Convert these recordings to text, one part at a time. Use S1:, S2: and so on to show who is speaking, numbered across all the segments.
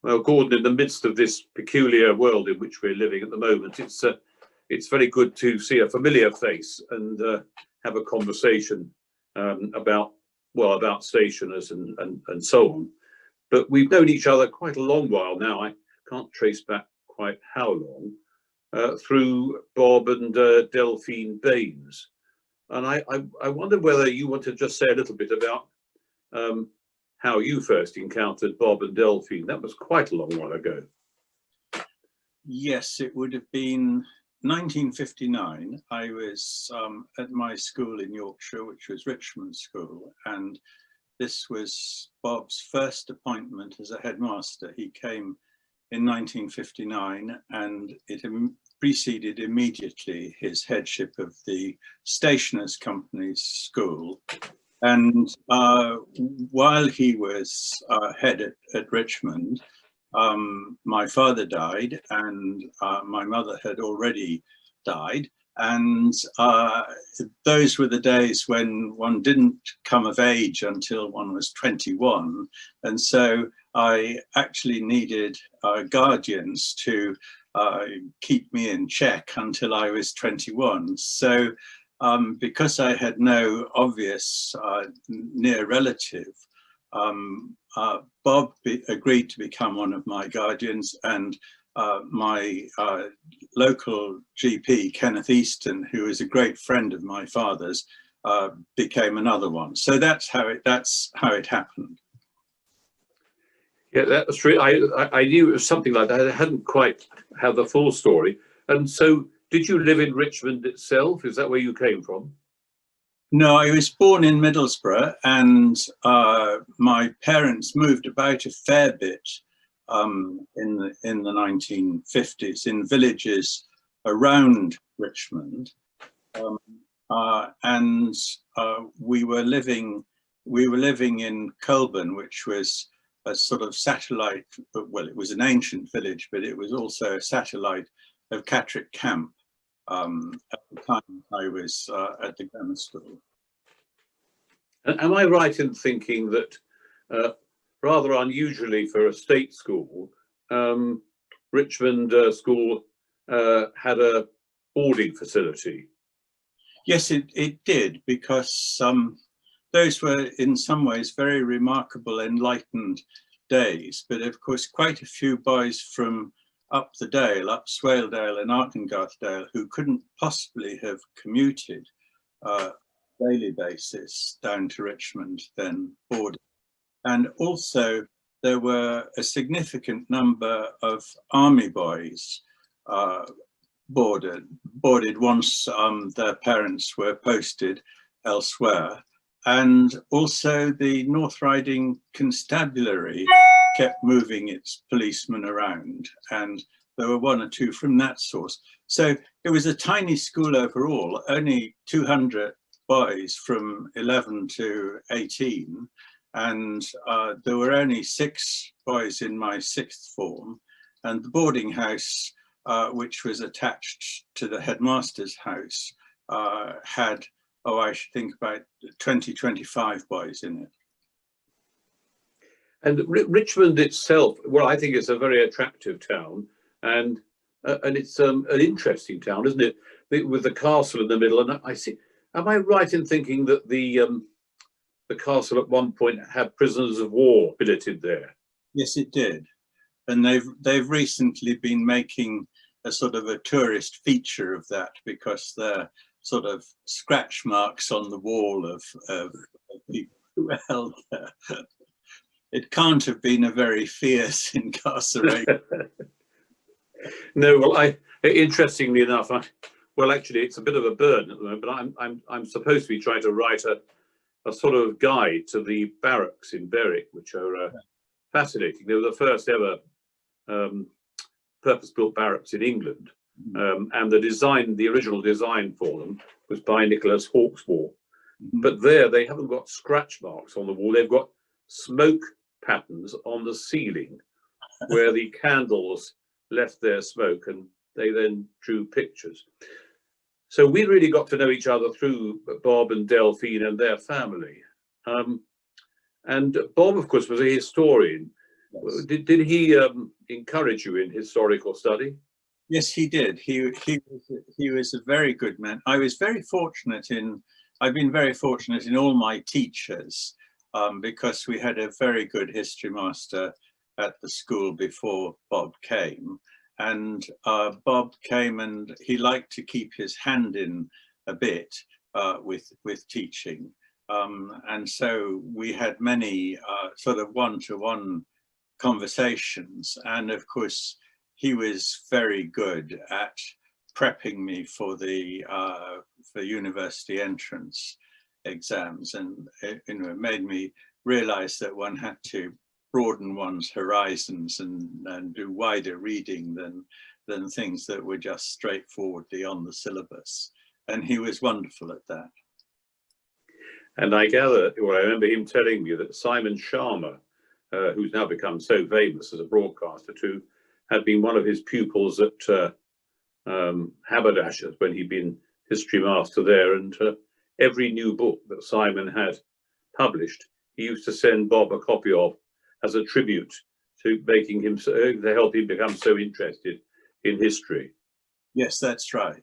S1: Well, Gordon, in the midst of this peculiar world in which we're living at the moment, it's very good to see a familiar face and have a conversation about stationers and so on. But we've known each other quite a long while now. I can't trace back quite how long, through Bob and Delphine Baines. And I wonder whether you want to just say a little bit about how you first encountered Bob and Delphine. That was quite a long while ago.
S2: Yes, it would have been 1959. I was at my school in Yorkshire, which was Richmond School, and this was Bob's first appointment as a headmaster. He came in 1959, and it preceded immediately his headship of the Stationers' Company's school. And while he was head at Richmond, my father died, and my mother had already died. And those were the days when one didn't come of age until one was 21. And so I actually needed guardians to keep me in check until I was 21. So because I had no obvious near relative, Bob agreed to become one of my guardians, and my local GP, Kenneth Easton, who is a great friend of my father's, became another one. So that's how it happened.
S1: Yeah, that was true. I knew it was something like that. I hadn't quite had the full story. And so, did you live in Richmond itself? Is that where you came from?
S2: No, I was born in Middlesbrough, and my parents moved about a fair bit in the 1950s in villages around Richmond, and we were living in Colburn, which was a sort of satellite. Well, it was an ancient village, but it was also a satellite of Catterick Camp at the time I was at the grammar school.
S1: Am I right in thinking that, rather unusually for a state school, Richmond School had a boarding facility?
S2: Yes, it did, because those were in some ways very remarkable, enlightened days. But of course, quite a few boys from up the Dale, up Swaledale and Arkengarthdale, who couldn't possibly have commuted daily basis down to Richmond, then boarded. And also there were a significant number of army boys boarded once their parents were posted elsewhere. And also the North Riding Constabulary kept moving its policemen around, and there were one or two from that source. So it was a tiny school overall, only 200 boys from 11 to 18, and there were only 6 boys in my 6th form, and the boarding house, which was attached to the headmaster's house, had, I should think about 20, 25 boys in it.
S1: And Richmond itself, well, I think it's a very attractive town, and it's an interesting town, isn't it? With the castle in the middle. And I see. Am I right in thinking that the castle at one point had prisoners of war billeted there?
S2: Yes, it did, and they've recently been making a sort of a tourist feature of that, because they're sort of scratch marks on the wall of people who were held there. It can't have been a very fierce incarceration.
S1: No, well, interestingly enough, well, actually, it's a bit of a burden at the moment, but I'm supposed to be trying to write a sort of guide to the barracks in Beric, which are fascinating. They were the first ever purpose-built barracks in England, and the original design for them was by Nicholas Hawksmoor. But there, they haven't got scratch marks on the wall; they've got smoke patterns on the ceiling, where the candles left their smoke, and they then drew pictures. So we really got to know each other through Bob and Delphine and their family. And Bob, of course, was a historian.
S2: Yes.
S1: Did he encourage you in historical study?
S2: Yes, he did. He was a very good man. I've been very fortunate in all my teachers, because we had a very good history master at the school before Bob came. And Bob came and he liked to keep his hand in a bit with teaching. And so we had many sort of one-to-one conversations. And of course, he was very good at prepping me for the for university entrance exams, and it made me realize that one had to broaden one's horizons and do wider reading than things that were just straightforwardly on the syllabus. And he was wonderful at that.
S1: And I gather, well, I remember him telling me that Simon Sharman, who's now become so famous as a broadcaster too, had been one of his pupils at Haberdashers when he'd been history master there. And every new book that Simon had published, he used to send Bob a copy of as a tribute to making him, to help him become so interested in history.
S2: Yes, that's right.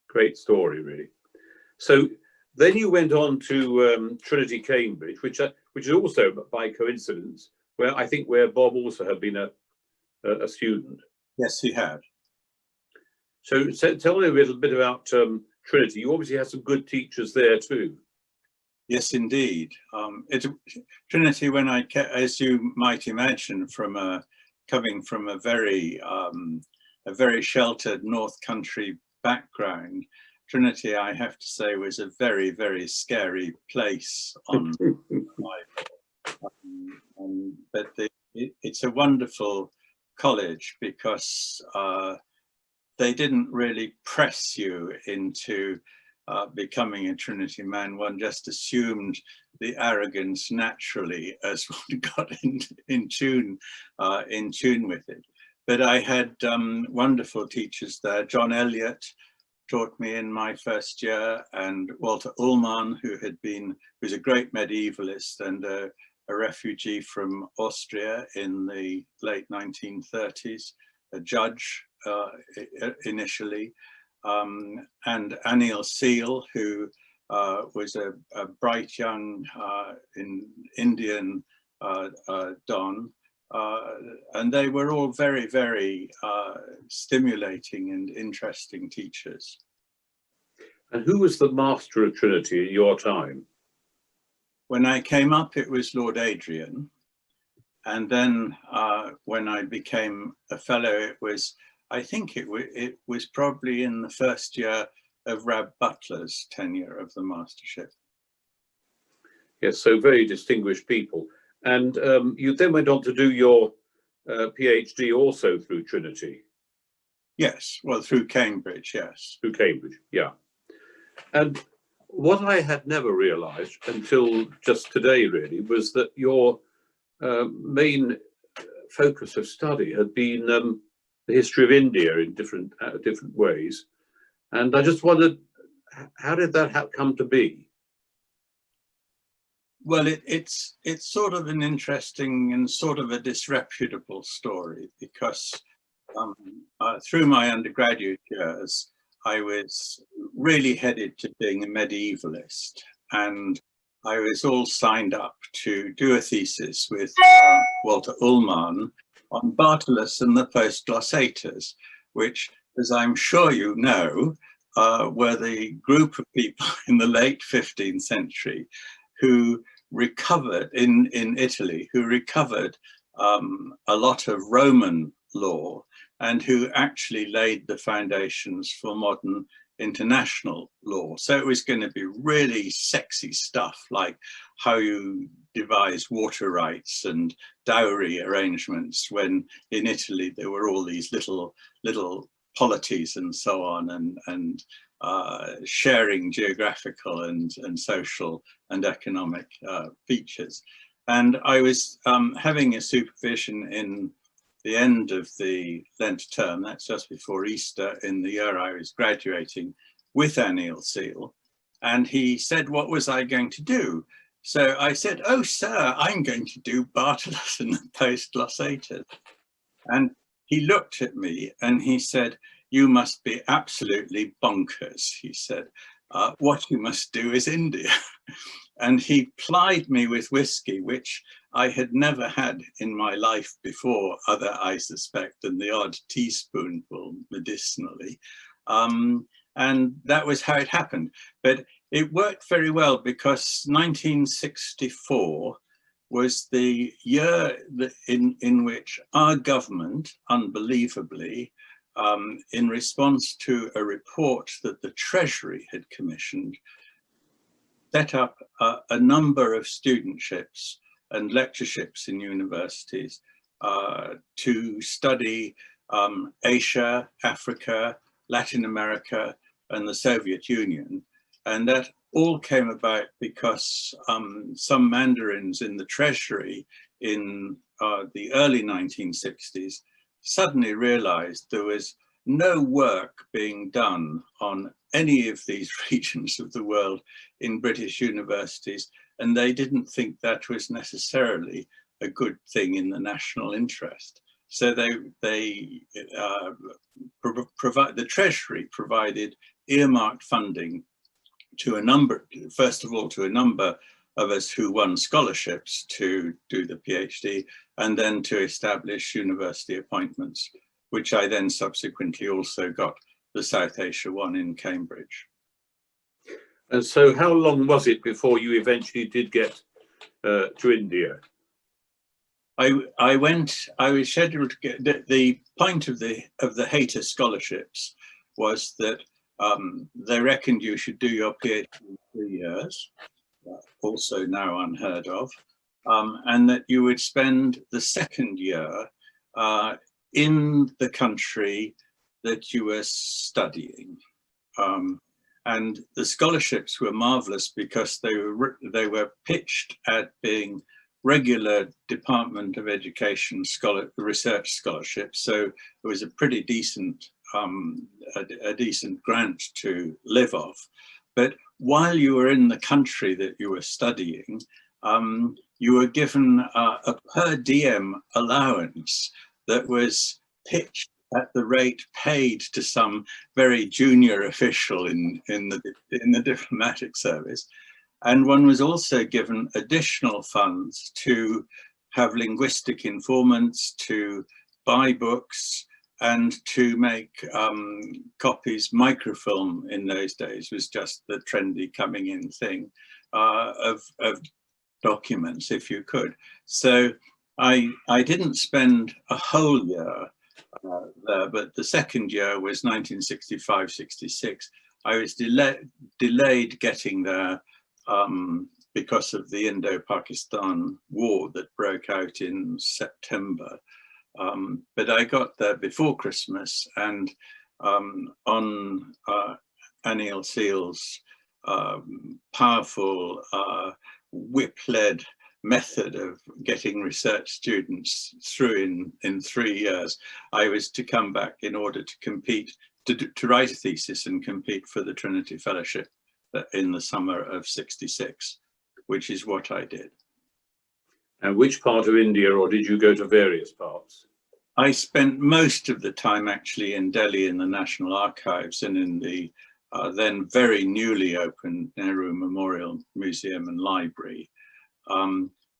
S1: Great story, really. So then you went on to Trinity Cambridge, which is also by coincidence where Bob also had been a student.
S2: Yes, he had.
S1: So tell me a little bit about Trinity. You obviously had some good teachers there too.
S2: Yes, indeed. Trinity, as you might imagine, coming from a very sheltered North Country background, Trinity, I have to say, was a very, very scary place on but it's a wonderful college because they didn't really press you into becoming a Trinity man. One just assumed the arrogance naturally as one got in tune with it. But I had wonderful teachers there. John Elliott taught me in my first year, and Walter Ullmann, who's a great medievalist and a refugee from Austria in the late 1930s, a judge initially, and Anil Seal, who was a bright young Indian Don. And they were all very, very stimulating and interesting teachers.
S1: And who was the master of Trinity in your time?
S2: When I came up, it was Lord Adrian. And then when I became a fellow, I think it was probably in the first year of Rab Butler's tenure of the mastership.
S1: Yes, so very distinguished people. And you then went on to do your PhD also through Trinity.
S2: Yes, well, through Cambridge, yes.
S1: Through Cambridge, yeah. And what I had never realized until just today, really, was that your main focus of study had been the history of India in different ways. And I just wondered, how did that come to be?
S2: Well, it's sort of an interesting and sort of a disreputable story, because through my undergraduate years, I was really headed to being a medievalist, and I was all signed up to do a thesis with Walter Ullmann on Bartolus and the post-glossators, which, as I'm sure you know, were the group of people in the late 15th century who recovered in Italy, who recovered a lot of Roman law, and who actually laid the foundations for modern international law. So it was going to be really sexy stuff, like how you devise water rights and dowry arrangements, when in Italy there were all these little polities and so on, and sharing geographical and social and economic features. And I was having a supervision in the end of the Lent term, that's just before Easter, in the year I was graduating, with Anil Seal. And he said, what was I going to do? So I said, "Oh, sir, I'm going to do Bartolus and the Post-glossated." And he looked at me and he said, "You must be absolutely bonkers," he said. "What you must do is India." And he plied me with whiskey, which I had never had in my life before, other, I suspect, than the odd teaspoonful medicinally. And that was how it happened. But it worked very well because 1964 was the year in which our government, unbelievably, in response to a report that the Treasury had commissioned, set up a number of studentships and lectureships in universities to study Asia, Africa, Latin America, and the Soviet Union. And that all came about because some mandarins in the Treasury in the early 1960s suddenly realized there was no work being done on any of these regions of the world in British universities, and they didn't think that was necessarily a good thing in the national interest. So the Treasury provided earmarked funding to a number, first of all, to a number of us who won scholarships to do the PhD, and then to establish university appointments, which I then subsequently also got the South Asia one in Cambridge.
S1: And so how long was it before you eventually did get to India?
S2: I was scheduled to get, the point of the Hayter scholarships was that they reckoned you should do your PhD in 3 years, also now unheard of, and that you would spend the second year in the country that you were studying. And the scholarships were marvelous because they were pitched at being regular Department of Education research scholarships. So it was a pretty decent, a decent grant to live off. But while you were in the country that you were studying, you were given a per diem allowance that was pitched at the rate paid to some very junior official in the diplomatic service. And one was also given additional funds to have linguistic informants, to buy books, and to make copies. Microfilm in those days was just the trendy coming in thing of documents, if you could. So I didn't spend a whole year there, but the second year was 1965-66. I was delayed getting there because of the Indo-Pakistan war that broke out in September. But I got there before Christmas, and on Anil Seal's powerful whip-led method of getting research students through in 3 years, I was to come back in order to compete, to write a thesis and compete for the Trinity Fellowship in the summer of '66, which is what I did.
S1: And which part of India, or did you go to various parts?
S2: I spent most of the time actually in Delhi in the National Archives and in the then very newly opened Nehru Memorial Museum and Library.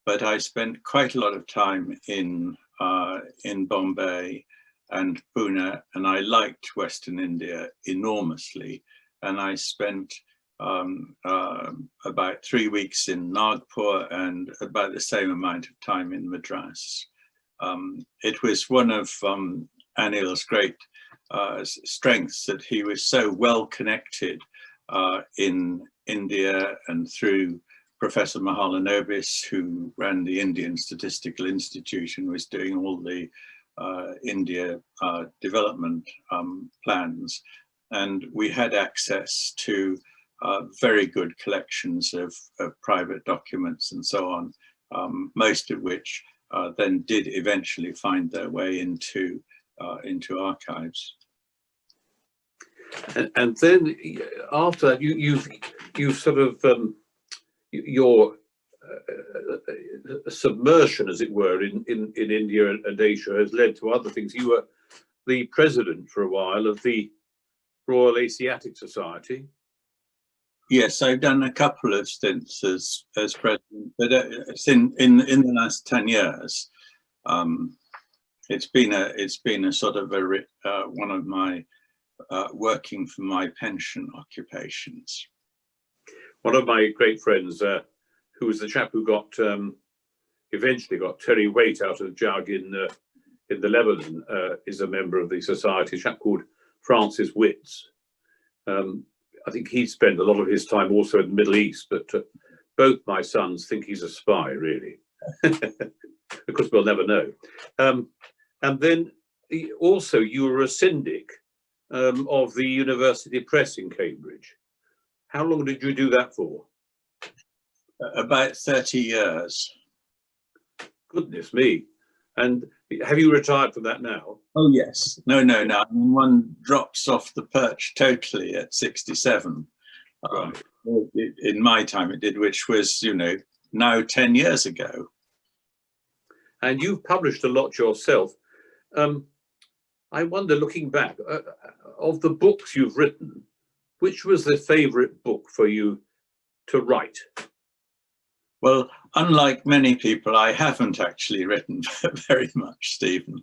S2: But I spent quite a lot of time in Bombay and Pune, and I liked Western India enormously. And I spent about 3 weeks in Nagpur and about the same amount of time in Madras. It was one of Anil's great strengths that he was so well connected in India, and through Professor Mahalanobis, who ran the Indian Statistical Institute and was doing all the India development plans. And we had access to very good collections of private documents and so on, most of which then did eventually find their way into archives.
S1: And then after that, you've sort of your submersion, as it were, in India and Asia has led to other things. You were the president for a while of the Royal Asiatic Society.
S2: Yes, I've done a couple of stints as president, but it's in the last 10 years. It's been a sort of one of my working for my pension occupations. One
S1: of my great friends, who was the chap who got eventually got Terry Waite out of the jug in the Lebanon, is a member of the society. A chap called Franciswitz. I think he spent a lot of his time also in the Middle East, but both my sons think he's a spy, really. Of course, we'll never know. And then also you were a syndic of the University Press in Cambridge. How long did you do that for?
S2: About 30 years.
S1: Goodness me. And have you retired from that now?
S2: Oh, yes. No. I mean, one drops off the perch totally at 67.
S1: Right.
S2: In my time it did, which was, now 10 years ago.
S1: And you've published a lot yourself. I wonder, looking back, of the books you've written, which was the favourite book for you to write?
S2: Well, unlike many people, I haven't actually written very much, Stephen.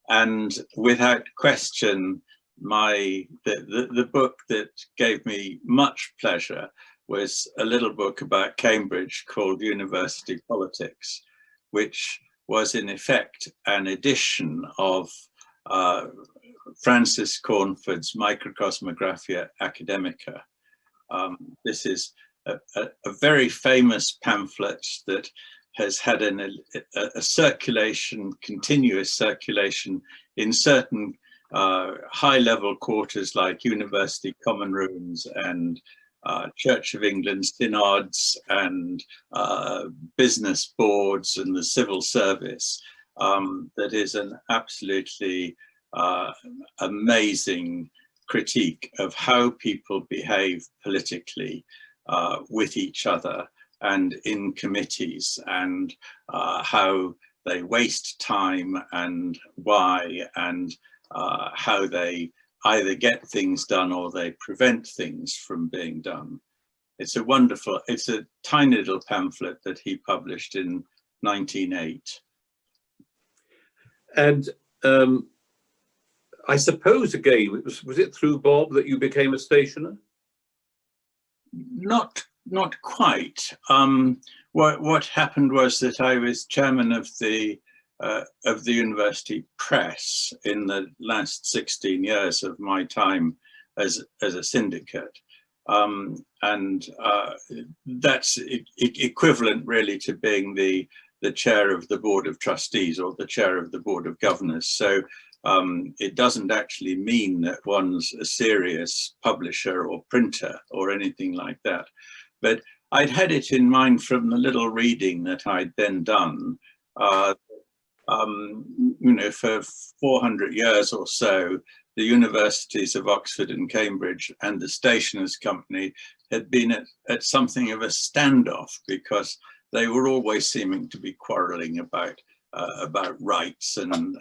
S2: And without question, the book that gave me much pleasure was a little book about Cambridge called University Politics, which was in effect an edition of Francis Cornford's Microcosmographia Academica. This is a very famous pamphlet that has had a circulation, continuous circulation in certain high-level quarters like University Common Rooms and Church of England synods and business boards and the civil service. That is an absolutely amazing critique of how people behave politically with each other and in committees, and how they waste time and why, and how they either get things done or they prevent things from being done. It's a tiny little pamphlet that he published in 1908.
S1: And I suppose again, was it through Bob that you became a stationer?
S2: Not quite. What happened was that I was chairman of the university press in the last 16 years of my time as a syndicate, and that's equivalent really to being the chair of the board of trustees or the chair of the board of governors. So it doesn't actually mean that one's a serious publisher or printer or anything like that. But I'd had it in mind from the little reading that I'd then done. For 400 years or so, the universities of Oxford and Cambridge and the Stationers' Company had been at something of a standoff, because they were always seeming to be quarrelling about rights and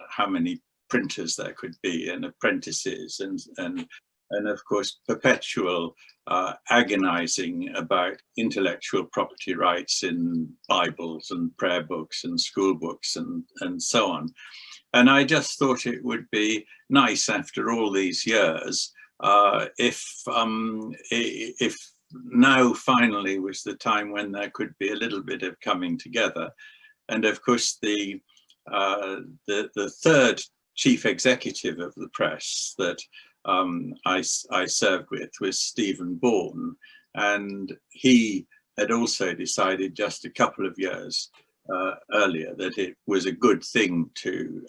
S2: how many printers there could be and apprentices and of course perpetual agonizing about intellectual property rights in Bibles and prayer books and school books and so on. And I just thought it would be nice after all these years if now finally was the time when there could be a little bit of coming together. And of course the third chief executive of the press that I served with was Stephen Bourne, and he had also decided just a couple of years earlier that it was a good thing to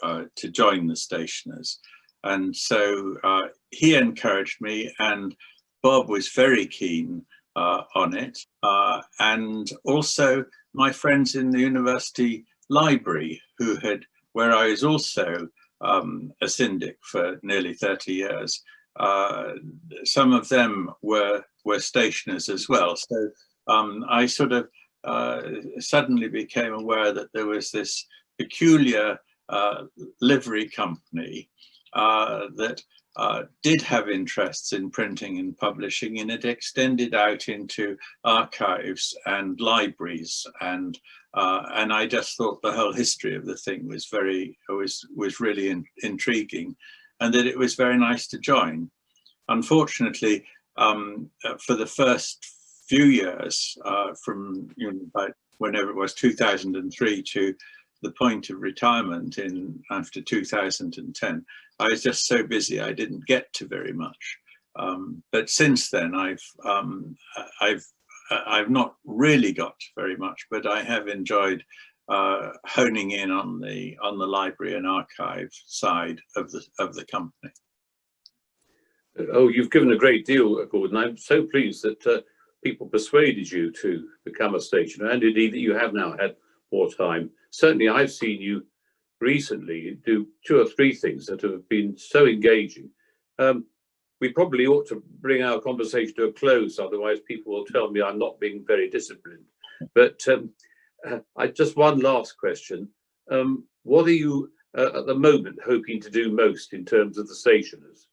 S2: join the Stationers. And so he encouraged me, and Bob was very keen on it, and also my friends in the university library where I was also a syndic for nearly 30 years. Some of them were stationers as well. So I sort of suddenly became aware that there was this peculiar livery company that did have interests in printing and publishing, and it extended out into archives and libraries, and I just thought the whole history of the thing was really intriguing, and that it was very nice to join. Unfortunately, for the first few years, from about whenever it was 2003 to the point of retirement after 2010, I was just so busy I didn't get to very much. But since then, I've not really got very much, but I have enjoyed honing in on the library and archive side of the company.
S1: Oh, you've given a great deal, Gordon. I'm so pleased that people persuaded you to become a stationer, and indeed that you have now had more time. Certainly, I've seen you recently do 2 or 3 things that have been so engaging. We probably ought to bring our conversation to a close, otherwise people will tell me I'm not being very disciplined. But just one last question. What are you at the moment hoping to do most in terms of the stationers?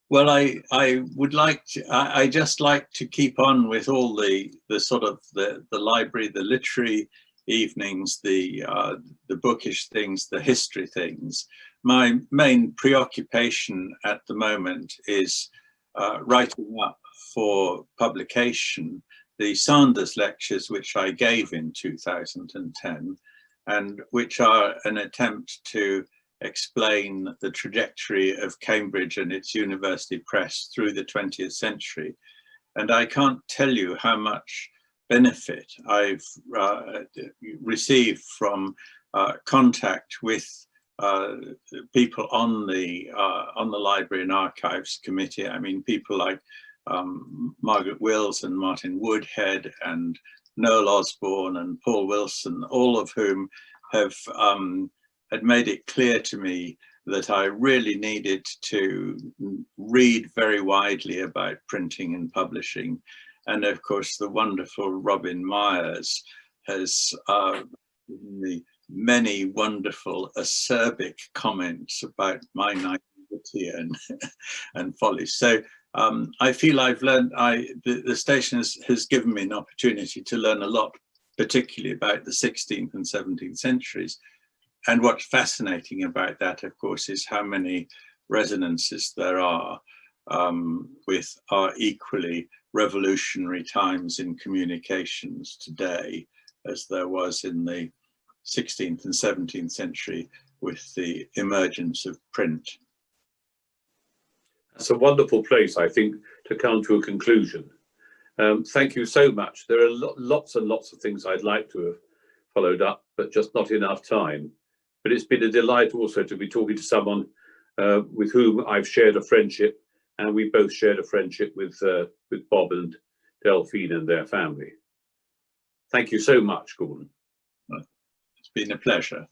S2: Well, I would like to, I just like to keep on with all the sort of the library, the literary evenings, the bookish things, the history things. My main preoccupation at the moment is writing up for publication the Sanders lectures, which I gave in 2010, and which are an attempt to explain the trajectory of Cambridge and its university press through the 20th century. And I can't tell you how much benefit I've received from contact with people on the Library and Archives Committee. I mean, people like Margaret Wills and Martin Woodhead and Noel Osborne and Paul Wilson, all of whom have had made it clear to me that I really needed to read very widely about printing and publishing. And of course, the wonderful Robin Myers has given me many wonderful acerbic comments about my naivety and folly. So I feel I've learned, the station has given me an opportunity to learn a lot, particularly about the 16th and 17th centuries. And what's fascinating about that, of course, is how many resonances there are with our equally revolutionary times in communications today, as there was in the 16th and 17th century with the emergence of print.
S1: That's a wonderful place, I think, to come to a conclusion. Thank you so much. There are lots and lots of things I'd like to have followed up, but just not enough time. But it's been a delight also to be talking to someone with whom I've shared a friendship, and we both shared a friendship with Bob and Delphine and their family. Thank you so much, Gordon.
S2: It's been a pleasure.